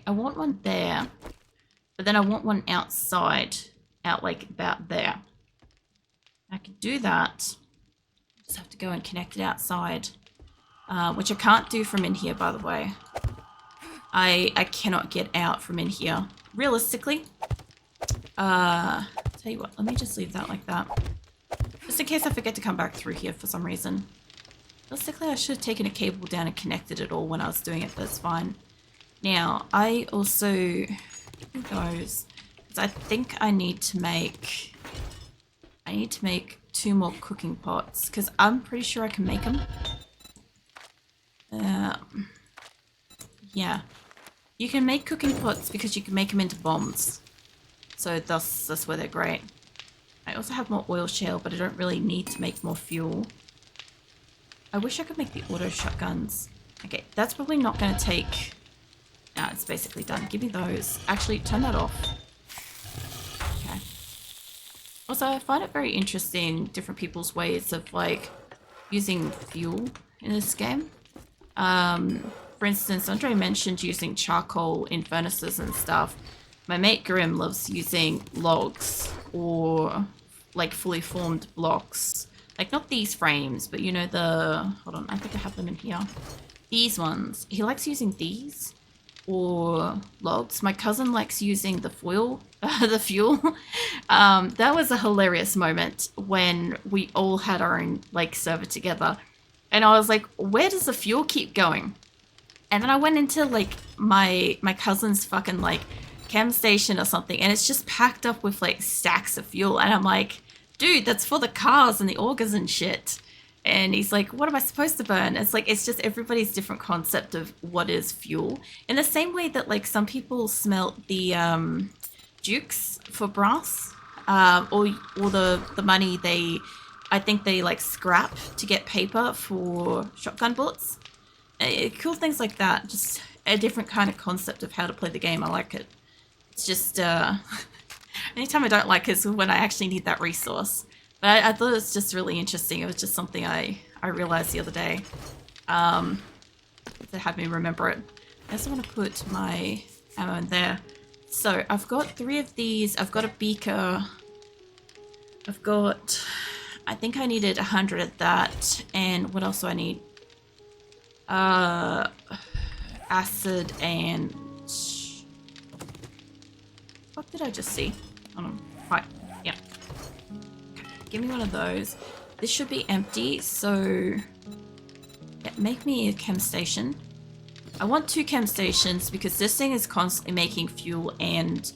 Okay, I want one there, but then I want one outside, out like about there. I can do that. Just have to go and connect it outside, which I can't do from in here, by the way. I cannot get out from in here. Realistically, tell you what, let me just leave that like that. Just in case I forget to come back through here for some reason. Realistically, I should have taken a cable down and connected it all when I was doing it, but it's fine. Now, I also... because I think I need to make 2 more cooking pots, because I'm pretty sure I can make them. Yeah. You can make cooking pots because you can make them into bombs. So that's where they're great. I also have more oil shale, but I don't really need to make more fuel. I wish I could make the auto shotguns. Okay, that's probably not going to take... Nah, it's basically done. Give me those. Actually, turn that off. Okay. Also, I find it very interesting, different people's ways of, like, using fuel in this game. For instance, Andre mentioned using charcoal in furnaces and stuff. My mate Grim loves using logs or like fully formed blocks. Like not these frames, but you know the... Hold on, I think I have them in here. These ones. He likes using these or logs. My cousin likes using the foil, the fuel. That was a hilarious moment when we all had our own like server together. And I was like, where does the fuel keep going? And then I went into like my cousin's fucking like chem station or something, and it's just packed up with like stacks of fuel. And I'm like, dude, that's for the cars and the augers and shit. And he's like, what am I supposed to burn? It's like, it's just everybody's different concept of what is fuel. In the same way that like some people smelt the dukes for brass, or the money I think they like scrap to get paper for shotgun bullets. Cool things like that. Just a different kind of concept of how to play the game. I like it. It's just anytime I don't like it is when I actually need that resource. But I thought it was just really interesting. It was just something I realized the other day that had me remember it. I also want to put my ammo in there. So I've got 3 of these. I've got a beaker. I've got... I think I needed 100 of that. And what else do I need? Acid and... What did I just see? Hold on. Right. Yeah. Okay. Give me one of those. This should be empty, so... Yeah, make me a chem station. I want 2 chem stations because this thing is constantly making fuel and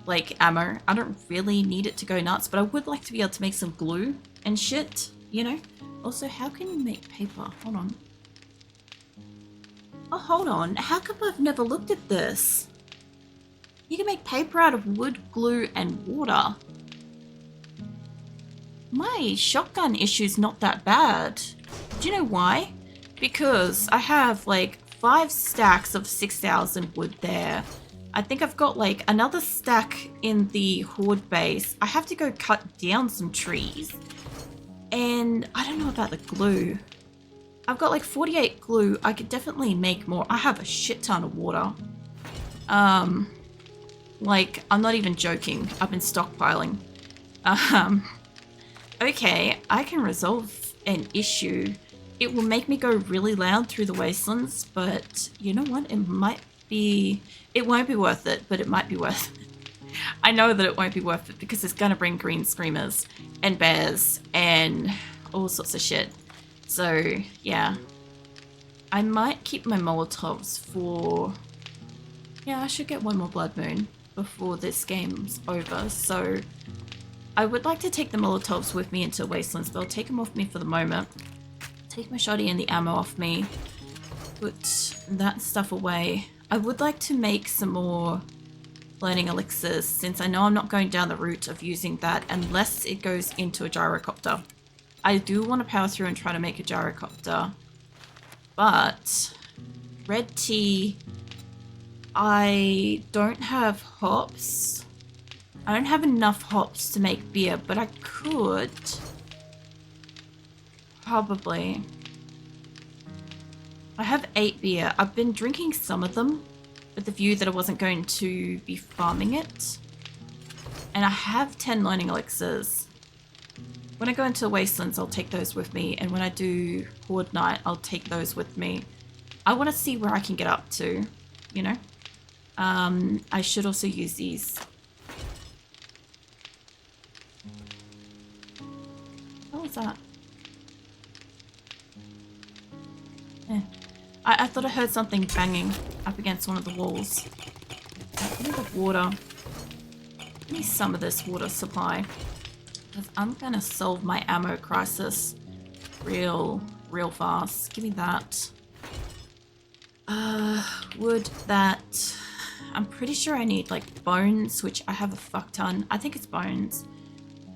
like ammo. I don't really need it to go nuts, but I would like to be able to make some glue and shit, you know? Also, how can you make paper? Hold on. Oh, hold on. How come I've never looked at this? You can make paper out of wood, glue, and water. My shotgun issue's not that bad. Do you know why? Because I have like 5 stacks of 6,000 wood there. I think I've got like another stack in the horde base. I have to go cut down some trees. And I don't know about the glue. I've got like 48 glue. I could definitely make more. I have a shit ton of water. Like, I'm not even joking. I've been stockpiling. Okay, I can resolve an issue. It will make me go really loud through the wastelands, but you know what? It won't be worth it, but it might be worth it. I know that it won't be worth it because it's gonna bring green screamers and bears and all sorts of shit. So, yeah. I might keep my Molotovs for... Yeah, I should get one more Blood Moon before this game's over. So, I would like to take the Molotovs with me into Wastelands, but I'll take them off me for the moment. Take my shoddy and the ammo off me. Put that stuff away. I would like to make some more learning elixirs, since I know I'm not going down the route of using that unless it goes into a gyrocopter. I do want to power through and try to make a gyrocopter, but red tea, I don't have hops. I don't have enough hops to make beer, but I could probably. I have 8 beer. I've been drinking some of them, with the view that I wasn't going to be farming it. And I have 10 learning elixirs. When I go into Wastelands, I'll take those with me. And when I do Horde Night, I'll take those with me. I want to see where I can get up to, you know. I should also use these. What was that? Yeah. I thought I heard something banging up against one of the walls. Give me the water. Give me some of this water supply. Because I'm going to solve my ammo crisis real fast. Give me that. Wood, that. I'm pretty sure I need like bones, which I have a fuck ton. I think it's bones.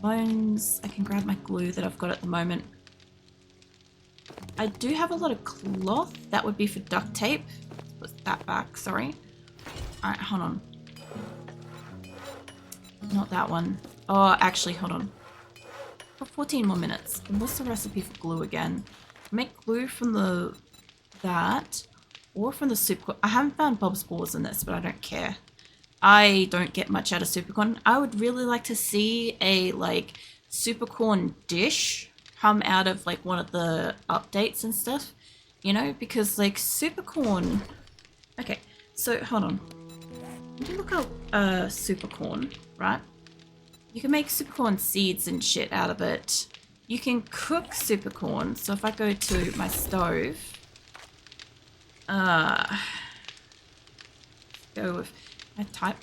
Bones. I can grab my glue that I've got at the moment. I do have a lot of cloth. That would be for duct tape. Put that back, sorry. Alright, hold on. Not that one. Oh, actually, hold on. For 14 more minutes. And what's the recipe for glue again? Make glue from that or from the supercorn. I haven't found Bob's spores in this, but I don't care. I don't get much out of supercorn. I would really like to see a like supercorn dish come out of like one of the updates and stuff, you know, because like supercorn. Okay, so hold on. When you look up supercorn, right? You can make supercorn seeds and shit out of it. You can cook supercorn. So if I go to my stove, go with I type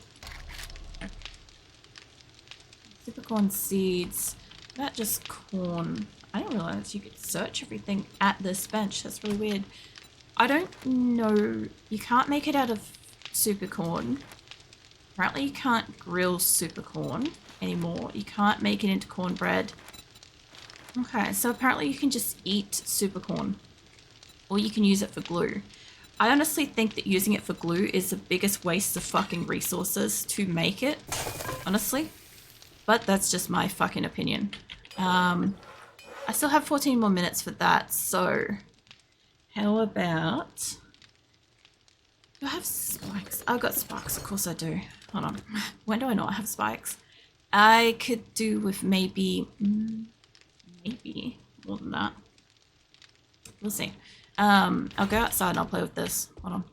supercorn seeds. Not just corn. I didn't realize you could search everything at this bench. That's really weird. I don't know. You can't make it out of supercorn. Apparently you can't grill supercorn anymore. You can't make it into cornbread. Okay, so apparently you can just eat supercorn. Or you can use it for glue. I honestly think that using it for glue is the biggest waste of fucking resources to make it. Honestly. But that's just my fucking opinion. I still have 14 more minutes for that, so how about... Do I have spikes? I've got spikes, of course I do. Hold on. When do I not have spikes? I could do with maybe more than that. We'll see. I'll go outside and I'll play with this. Hold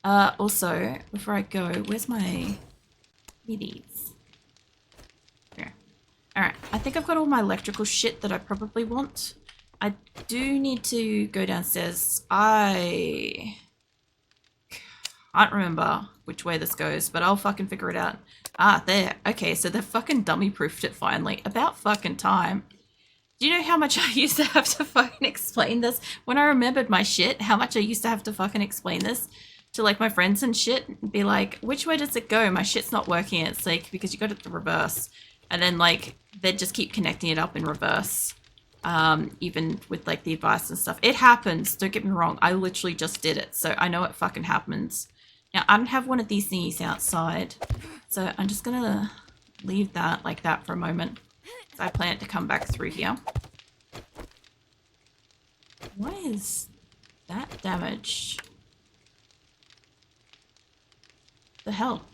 on. Also, before I go, where's my these? Here. Alright, I think I've got all my electrical shit that I probably want. I do need to go downstairs. I can't remember which way this goes, but I'll fucking figure it out. Ah, there. Okay, so they fucking dummy-proofed it finally. About fucking time. Do you know how much I used to have to fucking explain this? When I remembered my shit, how much I used to have to fucking explain this to like my friends and shit. And be like, which way does it go? My shit's not working. It's like, because you got it the reverse. And then like, they'd just keep connecting it up in reverse. Even with like the advice and stuff. It happens. Don't get me wrong. I literally just did it. So I know it fucking happens. Now, I don't have one of these thingies outside. So I'm just going to leave that like that for a moment. So I plan to come back through here. Why is that damaged? The hell?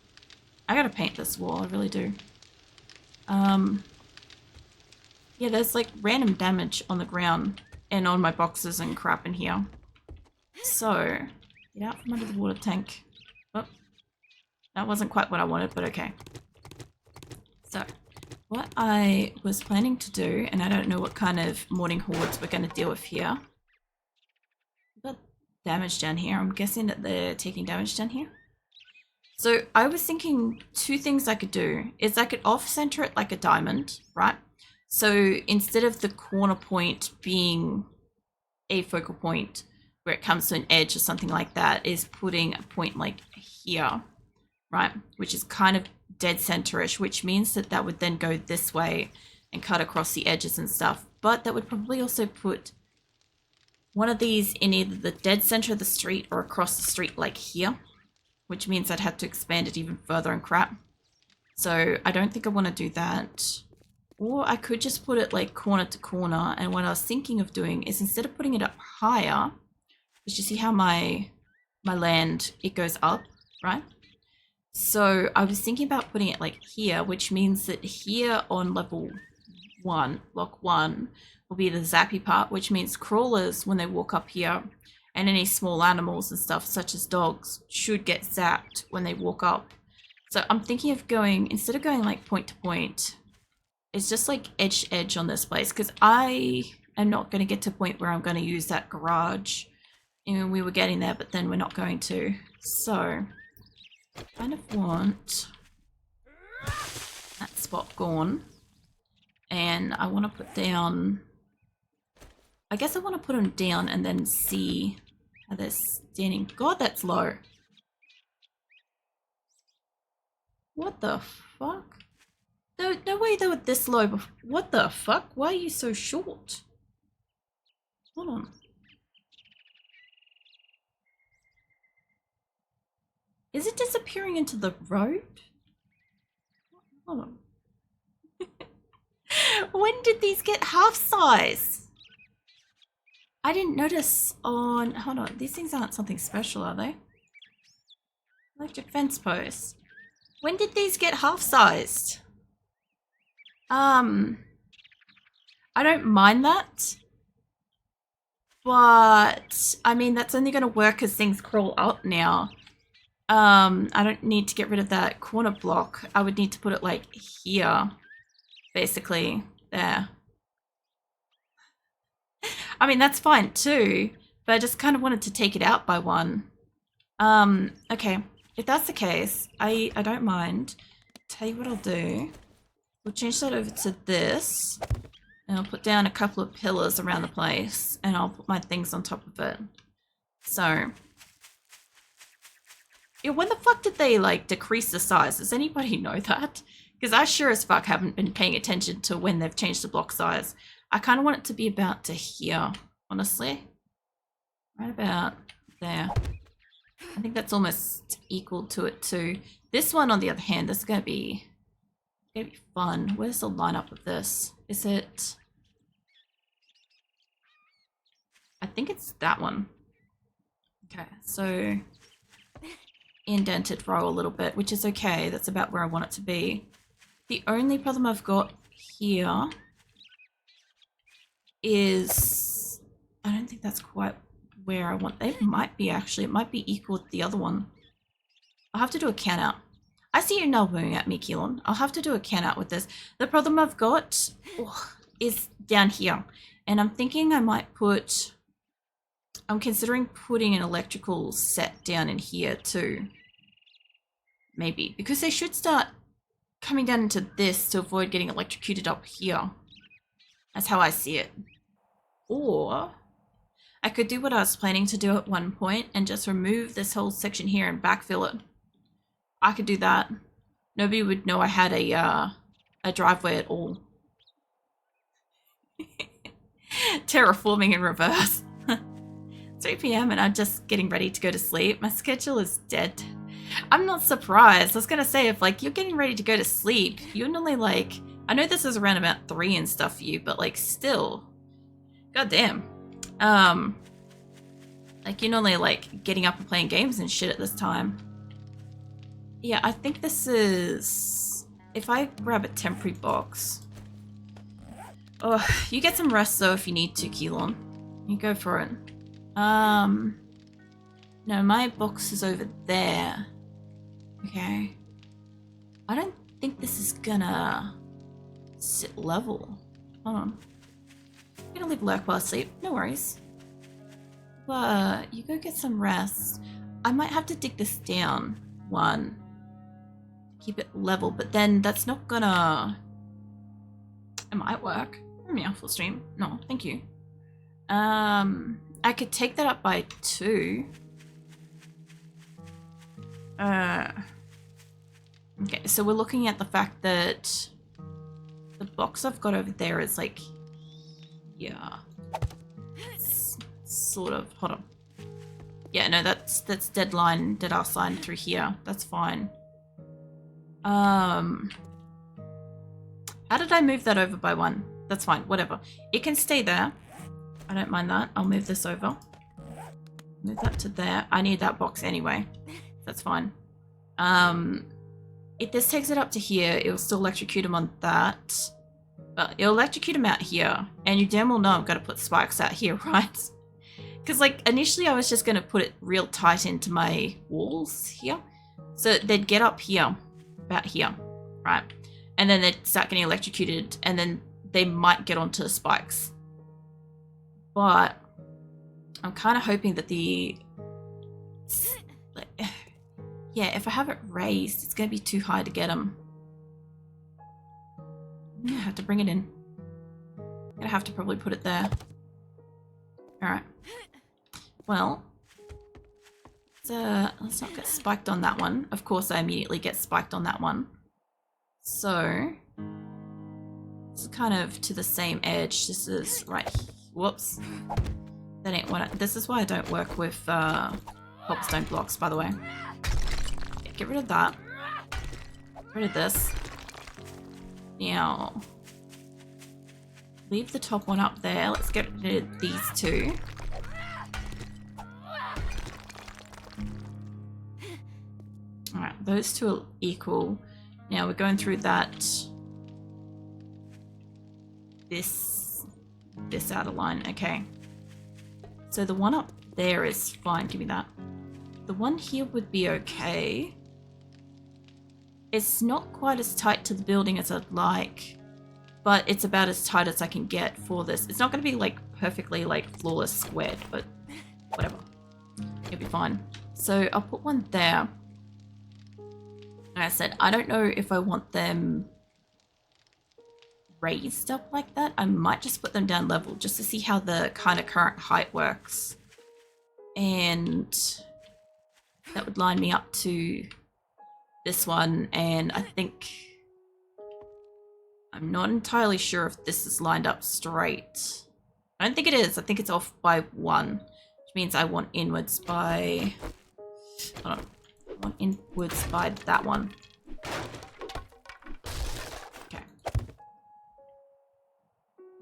I gotta paint this wall, I really do. Yeah, there's like random damage on the ground and on my boxes and crap in here. So, get out from under the water tank. Oh, that wasn't quite what I wanted, but okay. So, what I was planning to do, and I don't know what kind of morning hordes we're going to deal with here. We've got damage down here. I'm guessing that they're taking damage down here. So I was thinking two things I could do is I could off-center it like a diamond, right? So instead of the corner point being a focal point where it comes to an edge or something like that, is putting a point like here, right? Which is kind of dead center-ish, which means that that would then go this way and cut across the edges and stuff. But that would probably also put one of these in either the dead center of the street or across the street like here, which means I'd have to expand it even further and crap. So I don't think I want to do that. Or I could just put it like corner to corner. And what I was thinking of doing is instead of putting it up higher, because you see how my land, it goes up. right? So I was thinking about putting it like here, which means that here on level 1, block 1, will be the zappy part, which means crawlers, when they walk up here, and any small animals and stuff, such as dogs, should get zapped when they walk up. So I'm thinking of going, instead of going like point to point, it's just like edge to edge on this place, because I am not going to get to a point where I'm going to use that garage. I mean, we were getting there, but then we're not going to. So I kind of want that spot gone. And I want to put down, I guess I want to put them down and then see how they're standing. God, that's low. What the fuck? No way they were this low before. What the fuck? Why are you so short? Hold on. Is it disappearing into the road? Hold on. When did these get half size? I didn't notice on... Hold on, these things aren't something special, are they? Electric fence posts. When did these get half sized? I don't mind that. But, I mean, that's only going to work as things crawl up now. I don't need to get rid of that corner block. I would need to put it, like, here. Basically. There. I mean, that's fine, too. But I just kind of wanted to take it out by one. Okay. If that's the case, I don't mind. Tell you what I'll do. We'll change that over to this. And I'll put down a couple of pillars around the place. And I'll put my things on top of it. So. Yeah, when the fuck did they, like, decrease the size? Does anybody know that? Because I sure as fuck haven't been paying attention to when they've changed the block size. I kind of want it to be about to here, honestly. Right about there. I think that's almost equal to it too. This one, on the other hand, this is gonna be fun. Where's the lineup of this? Is it? I think it's that one. Okay, so indented row a little bit, which is okay. That's about where I want it to be. The only problem I've got here is I don't think that's quite where I want. It might be actually. It might be equal to the other one. I'll have to do a count out. I see you elbowing at me, Keelan. I'll have to do a count out with this. The problem I've got is down here. And I'm thinking I might put... I'm considering putting an electrical set down in here too. Maybe. Because they should start coming down into this to avoid getting electrocuted up here. That's how I see it. Or I could do what I was planning to do at one point and just remove this whole section here and backfill it. I could do that. Nobody would know I had a driveway at all. Terraforming in reverse. 3 p.m. and I'm just getting ready to go to sleep. My schedule is dead. I'm not surprised. I was gonna say, if like you're getting ready to go to sleep, you're normally like, I know this is around about 3 and stuff for you, but like still, goddamn. Like you're normally like getting up and playing games and shit at this time. Yeah, I think this is, if I grab a temporary box. Oh, you get some rest though if you need to, Keelan. You go for it. No, my box is over there. Okay. I don't think this is gonna sit level. Hold on. I'm gonna leave Lurk while asleep. No worries. But you go get some rest. I might have to dig this down. One. Keep it level, but then that's not gonna... It might work. Yeah, full stream. No, thank you. I could take that up by 2. Okay, so we're looking at the fact that the box I've got over there is like, yeah, it's sort of, hold on. Yeah, no, that's dead ass line through here. That's fine. How did I move that over by 1? That's fine, whatever. It can stay there. I don't mind that. I'll move this over. Move that to there. I need that box anyway. That's fine. If this takes it up to here, it will still electrocute him on that. But it'll electrocute him out here. And you damn well know I've got to put spikes out here, right? Because, like, initially I was just going to put it real tight into my walls here. So they'd get up here, about here, right? And then they'd start getting electrocuted, and then they might get onto the spikes. But I'm kind of hoping that yeah, if I have it raised, it's going to be too high to get them. I have to bring it in. I'm going to have to probably put it there. Alright. Well, let's not get spiked on that one. Of course, I immediately get spiked on that one. So, it's kind of to the same edge. This is right. Whoops. That ain't what. This is why I don't work with cobblestone blocks, by the way. Yeah, get rid of that. Get rid of this. Now, leave the top one up there. Let's get rid of these two. Alright, those two are equal. Now we're going through that. This out of line. Okay. So the one up there is fine. Give me that. The one here would be okay. It's not quite as tight to the building as I'd like, but it's about as tight as I can get for this. It's not going to be like perfectly like flawless squared, but whatever. It'll be fine. So I'll put one there. Like I said, I don't know if I want them raised up like that. I might just put them down level just to see how the kind of current height works. And that would line me up to this one, and I think I'm not entirely sure if this is lined up straight. I don't think it is. I think it's off by 1, which means I want inwards by, hold on, I want inwards by that one. Okay.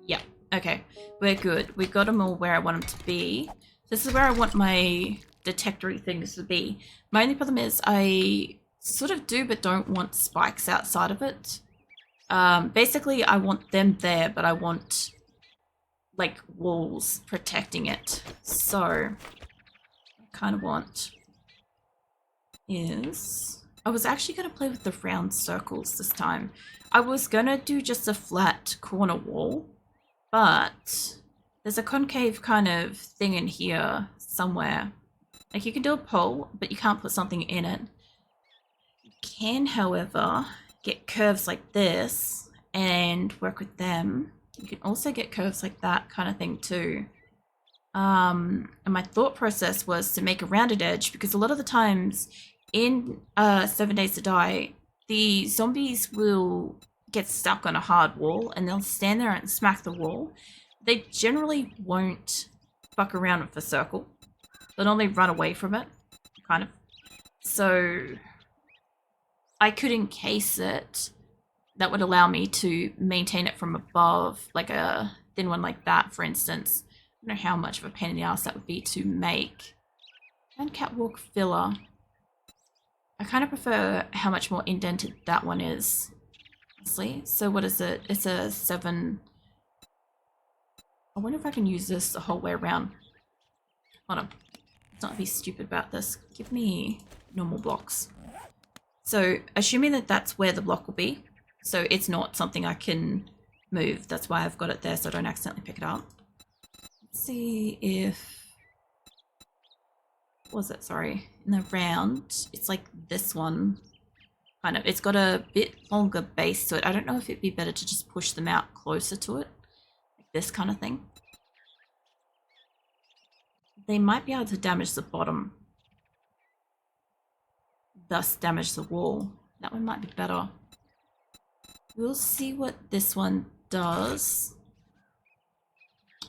Yep. Okay. We're good. We got them all where I want them to be. This is where I want my detectory things to be. My only problem is I sort of do but don't want spikes outside of it. Basically I want them there, but I want like walls protecting it. So what I kind of want is, I was actually going to play with the round circles this time. I was going to do just a flat corner wall, but there's a concave kind of thing in here somewhere. Like you can do a pole, but you can't put something in it. You can, however, get curves like this and work with them. You can also get curves like that kind of thing too. And my thought process was to make a rounded edge, because a lot of the times in 7 Days to Die, the zombies will get stuck on a hard wall and they'll stand there and smack the wall. They generally won't fuck around with a circle. They'll only run away from it, kind of. So I could encase it. That would allow me to maintain it from above, like a thin one like that, for instance. I don't know how much of a pain in the ass that would be to make. And catwalk filler. I kind of prefer how much more indented that one is, honestly. So what is it? It's a 7. I wonder if I can use this the whole way around. Hold on. Let's not be stupid about this. Give me normal blocks. So assuming that that's where the block will be, so it's not something I can move. That's why I've got it there so I don't accidentally pick it up. Let's see if, what was it? Sorry. In the round, it's like this one. Kind of. It's got a bit longer base to it. I don't know if it'd be better to just push them out closer to it. Like this kind of thing. They might be able to damage the bottom. Thus damage the wall. That one might be better. We'll see what this one does.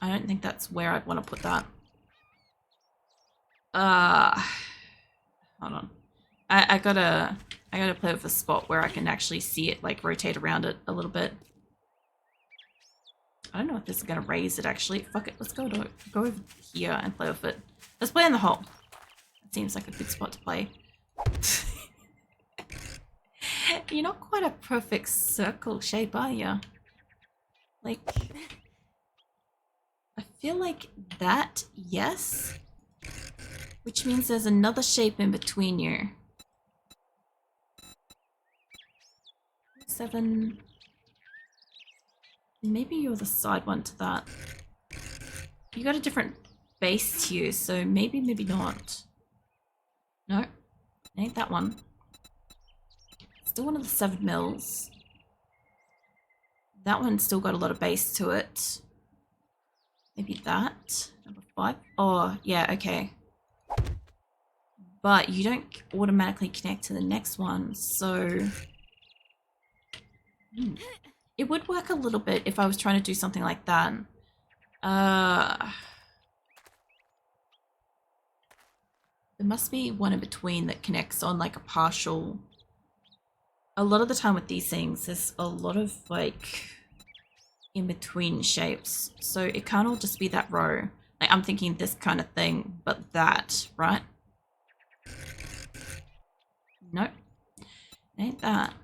I don't think that's where I'd want to put that. Hold on. I gotta play with a spot where I can actually see it, like rotate around it a little bit. I don't know if this is gonna raise it actually. Fuck it, let's go over here and play with it. Let's play in the hole. It seems like a good spot to play. You're not quite a perfect circle shape, are you? Like, I feel like that, yes. Which means there's another shape in between you. 7. Maybe you're the side one to that. You got a different base to you, so maybe not. No, ain't that one. Still one of the 7 mils. That one's still got a lot of base to it. Maybe that. Number 5. Oh, yeah, okay. But you don't automatically connect to the next one, so... It would work a little bit if I was trying to do something like that. There must be one in between that connects on like a partial... A lot of the time with these things, there's a lot of like in-between shapes. So it can't all just be that row. Like I'm thinking this kind of thing, but that, right? Nope. Ain't that.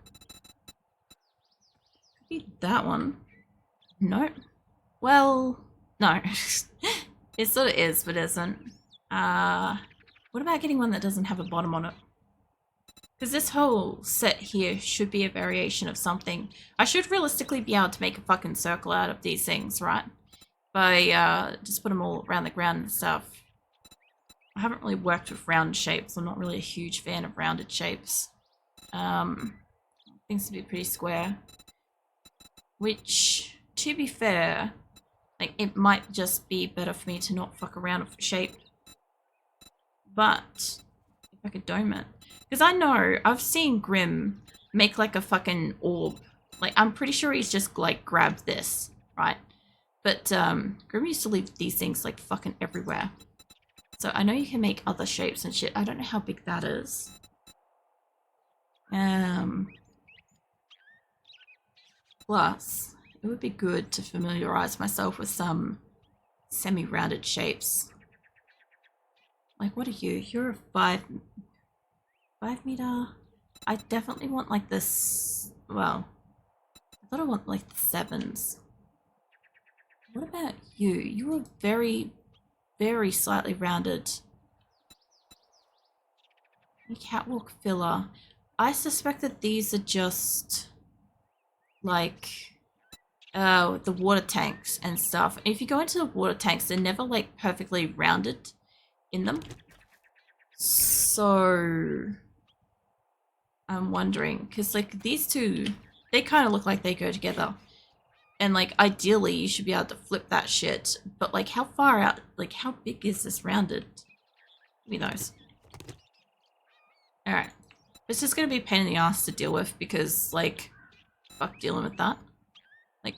Could be that one. Nope. Well, no. It sort of is, but isn't. What about getting one that doesn't have a bottom on it? Because this whole set here should be a variation of something. I should realistically be able to make a fucking circle out of these things, right? By just put them all around the ground and stuff. I haven't really worked with round shapes. I'm not really a huge fan of rounded shapes. Things to be pretty square. Which, to be fair, like it might just be better for me to not fuck around with the shape. But if I could dome it. Because I know, I've seen Grim make like a fucking orb. Like, I'm pretty sure he's just like grabbed this, right? But Grim used to leave these things like fucking everywhere. So I know you can make other shapes and shit. I don't know how big that is. Plus, it would be good to familiarize myself with some semi-rounded shapes. Like, what are you? You're a 5 meter. I definitely want like this. Well, I thought I want like the 7s. What about you? You are very, very slightly rounded. Catwalk filler. I suspect that these are just like the water tanks and stuff. If you go into the water tanks, they're never like perfectly rounded in them. So I'm wondering, because like these two, they kind of look like they go together. And like ideally you should be able to flip that shit. But like how far out, like how big is this rounded? Who knows? Alright. It's just going to be a pain in the ass to deal with because like, fuck dealing with that. Like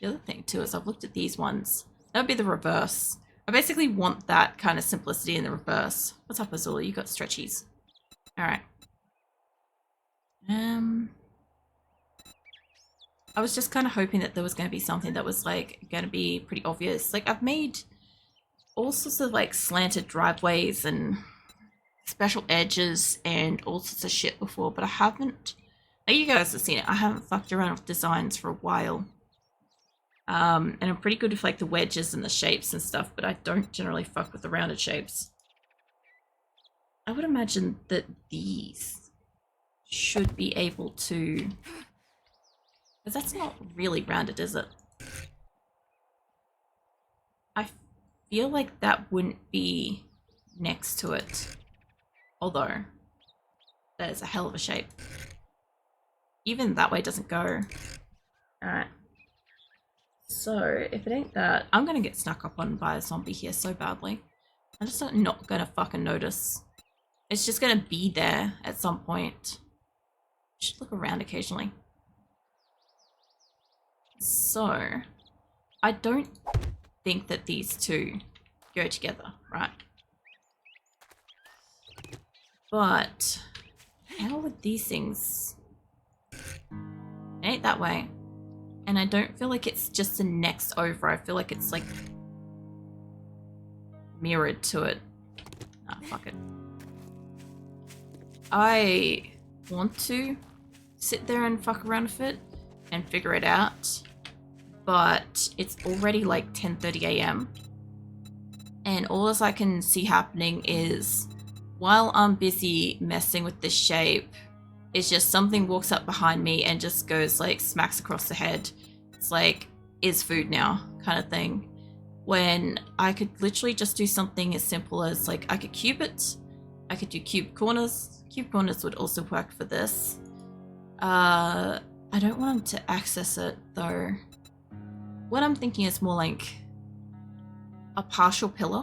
the other thing too is I've looked at these ones. That would be the reverse. I basically want that kind of simplicity in the reverse. What's up, Azula? You got stretchies. Alright. I was just kind of hoping that there was going to be something that was like going to be pretty obvious. Like I've made all sorts of like slanted driveways and special edges and all sorts of shit before, but I haven't, like you guys have seen it, I haven't fucked around with designs for a while. And I'm pretty good with like the wedges and the shapes and stuff, but I don't generally fuck with the rounded shapes. I would imagine that these should be able to, because that's not really rounded, is it? I feel like that wouldn't be next to it. Although, that is a hell of a shape. Even that way doesn't go. Alright. So, if it ain't that, I'm gonna get snuck up on by a zombie here so badly. I'm just not gonna fucking notice. It's just gonna be there at some point. Should look around occasionally. So, I don't think that these two go together, right? But how would these things... It ain't that way. And I don't feel like it's just the next over. I feel like it's like mirrored to it. Ah, fuck it. I want to sit there and fuck around with it and figure it out. But it's already like 10:30 a.m. and all I can see happening is while I'm busy messing with this shape, it's just something walks up behind me and just goes like smacks across the head. It's like, is food now kind of thing. When I could literally just do something as simple as like I could cube it. I could do cube corners. Cube corners would also work for this. I don't want him to access it though. What I'm thinking is more like a partial pillar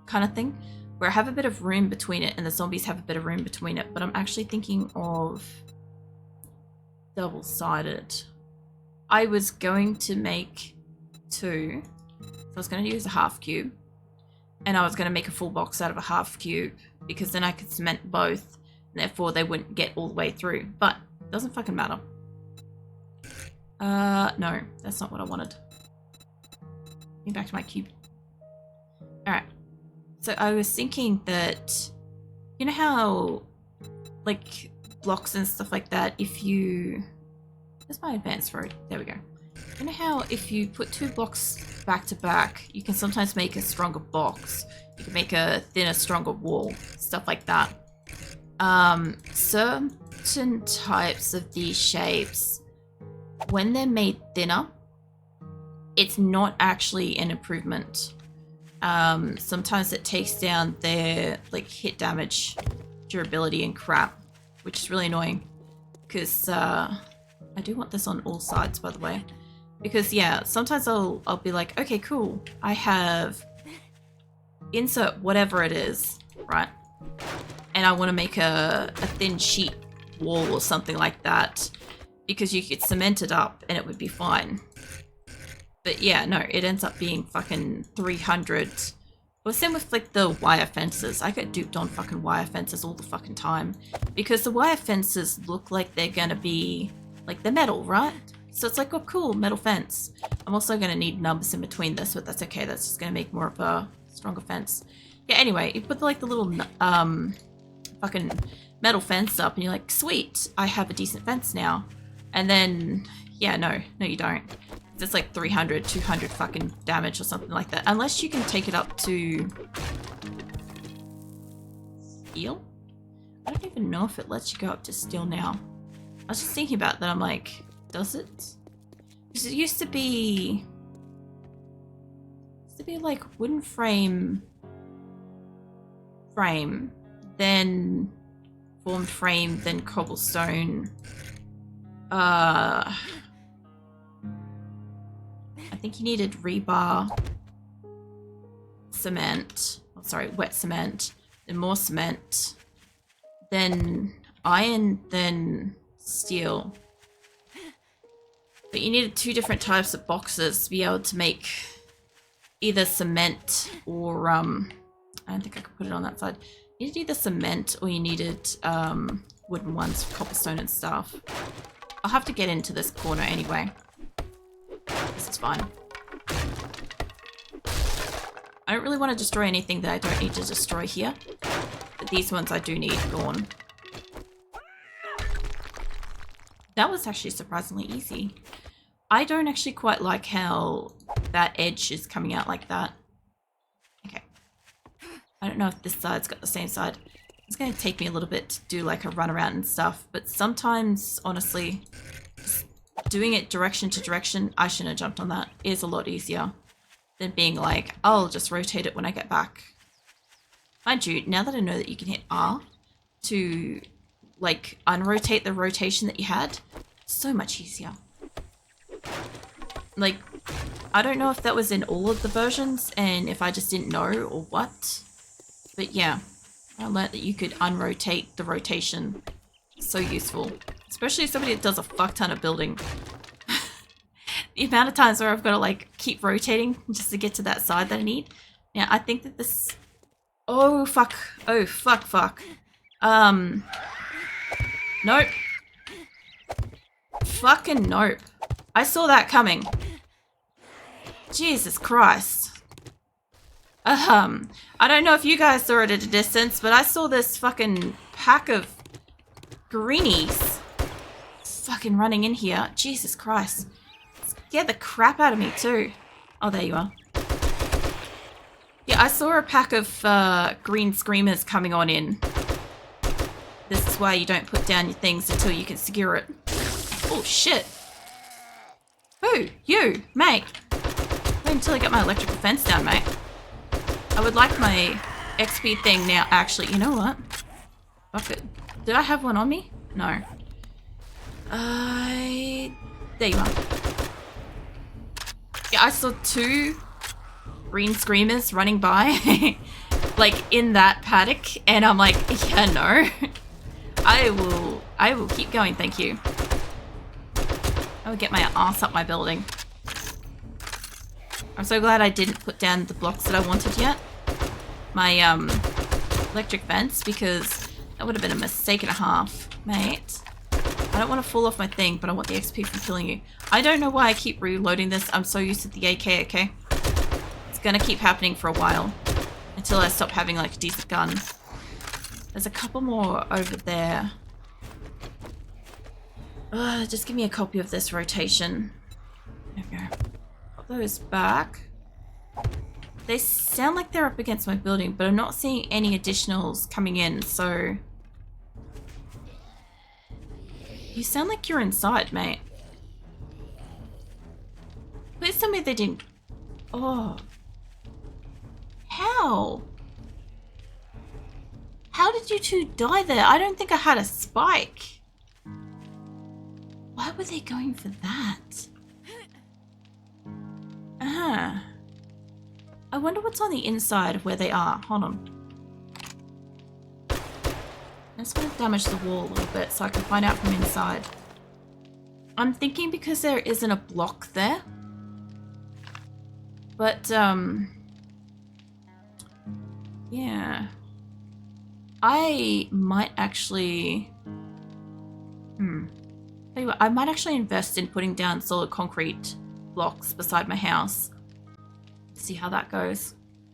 kind of thing, where I have a bit of room between it and the zombies have a bit of room between it, but I'm actually thinking of double-sided. I was going to make 2, so I was going to use a half cube, and I was going to make a full box out of a half cube, because then I could cement both, and therefore they wouldn't get all the way through, but it doesn't fucking matter. No, that's not what I wanted. Get back to my cube. Alright. So I was thinking that, you know how, like, blocks and stuff like that, if you... Where's my advanced road? There we go. You know how if you put 2 blocks back to back, you can sometimes make a stronger box. You can make a thinner, stronger wall. Stuff like that. Certain types of these shapes, when they're made thinner, it's not actually an improvement. Sometimes it takes down their like hit damage, durability and crap, which is really annoying. Because I do want this on all sides, by the way. Because yeah, sometimes I'll be like, okay, cool. I have insert whatever it is, right? And I want to make a thin sheet wall or something like that, because you could cement it up and it would be fine. But yeah, no, it ends up being fucking 300. Well, same with like the wire fences. I get duped on fucking wire fences all the fucking time, because the wire fences look like they're gonna be like the metal, right? So it's like, oh cool, metal fence. I'm also gonna need numbers in between this, but that's okay. That's just gonna make more of a stronger fence. Yeah, anyway, you put like the little fucking metal fence up and you're like, sweet, I have a decent fence now. And then, yeah, no you don't. It's like 300, 200 fucking damage or something like that. Unless you can take it up to steel? I don't even know if it lets you go up to steel now. I was just thinking about that. I'm like, does it? Because it used to be like wooden frame, then formed frame, then cobblestone. I think you needed rebar, cement, oh, sorry, wet cement, then more cement, then iron, then steel. But you needed 2 different types of boxes to be able to make either cement or, I don't think I could put it on that side. You needed either cement or you needed wooden ones for cobblestone and stuff. I'll have to get into this corner anyway. This is fine. I don't really want to destroy anything that I don't need to destroy here. But these ones I do need gone. That was actually surprisingly easy. I don't actually quite like how that edge is coming out like that. Okay. I don't know if this side's got the same side. It's going to take me a little bit to do like a run around and stuff. But sometimes, honestly, doing it direction to direction, I shouldn't have jumped on that, is a lot easier than being like, I'll just rotate it when I get back. Mind you, now that I know that you can hit R to like unrotate the rotation that you had, so much easier. Like, I don't know if that was in all of the versions and if I just didn't know or what, but yeah, I learned that you could unrotate the rotation. So useful. Especially as somebody that does a fuck ton of building. The amount of times where I've got to like keep rotating just to get to that side that I need. Yeah, I think that this... Oh, fuck. Oh, fuck. Nope. Fucking nope. I saw that coming. Jesus Christ. I don't know if you guys saw it at a distance, but I saw this fucking pack of greenies fucking running in here. Jesus Christ. Scared the crap out of me too. Oh, there you are. Yeah, I saw a pack of green screamers coming on in. This is why you don't put down your things until you can secure it. Oh, shit. Who? You, mate. Wait until I get my electrical fence down, mate. I would like my XP thing now. Actually, you know what? Fuck it. Did I have one on me? No. There you are. Yeah, I saw 2 green screamers running by, like in that paddock, and I'm like, yeah, no. I will keep going, thank you. I will get my ass up my building. I'm so glad I didn't put down the blocks that I wanted yet. My electric fence, because that would have been a mistake and a half, mate. I don't want to fall off my thing, but I want the XP from killing you. I don't know why I keep reloading this. I'm so used to the AK, okay? It's gonna keep happening for a while. Until I stop having, like, a decent gun. There's a couple more over there. Just give me a copy of this rotation. There we go. Put those back. They sound like they're up against my building, but I'm not seeing any additionals coming in, so... You sound like you're inside, mate. Please tell me they didn't... Oh. How? How did you two die there? I don't think I had a spike. Why were they going for that? I wonder what's on the inside of where they are. Hold on. I just want to damage the wall a little bit so I can find out from inside. I'm thinking because there isn't a block there. But, yeah. I might actually... Tell you what, I might actually invest in putting down solid concrete blocks beside my house. See how that goes.